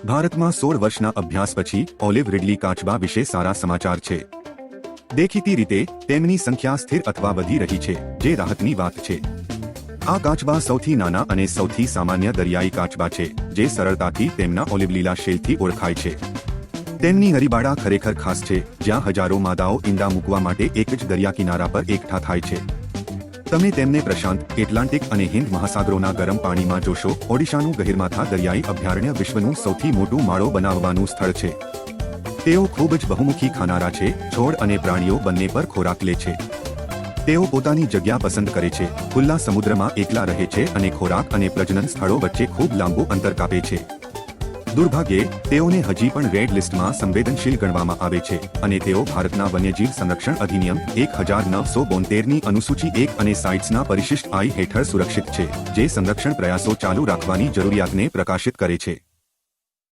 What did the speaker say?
ભારતમાં 16 વર્ષના અભ્યાસ પછી ઓલિવ રીડલી કાચબા વિશે સારા સમાચાર છે। દેખીતી રીતે તેમની સંખ્યા સ્થિર અથવા વધી રહી છે, જે રાહતની વાત છે। આ કાચબા સૌથી નાના અને સૌથી સામાન્ય દરિયાઈ કાચબા છે, જે સરળતાથી તેમના ઓલિવ લીલા શેલથી ઓળખાય છે। તેમની નરીબાડા ખરેખર ખાસ છે, જ્યાં હજારો માદાઓ ઈંડા મૂકવા માટે એક જ દરિયા કિનારા પર એકઠા થાય છે। તમે તેમને પ્રશાંત, એટલાન્ટિક અને હિન્દ મહાસાગરોના ગરમ પાણીમાં જોશો। ઓડિશાનું ગહીરમાથા દરિયાઈ અભયારણ્ય વિશ્વનું સૌથી મોટું માળો બનાવવાનું સ્થળ છે। તેઓ ખૂબ જ બહુમુખી ખાનારા છે, છોડ અને પ્રાણીઓ બંને પર ખોરાક લે છે। તેઓ પોતાની જગ્યા પસંદ કરે છે, ખુલ્લા સમુદ્રમાં એકલા રહે છે અને ખોરાક અને પ્રજનન સ્થળો વચ્ચે ખૂબ લાંબુ અંતર કાપે છે। દુર્ભાગ્યે તેઓને હજી પણ રેડ લિસ્ટમાં સંવેદનશીલ ગણવામાં આવે છે અને તેઓ ભારતના વન્યજીવ સંરક્ષણ અધિનિયમ 1972ની અનુસૂચિ 1 અને સાઇટ્સના પરિશિષ્ટ I હેઠળ સુરક્ષિત છે, જે સંરક્ષણ પ્રયાસો ચાલુ રાખવાની જરૂરિયાતને પ્રકાશિત કરે છે।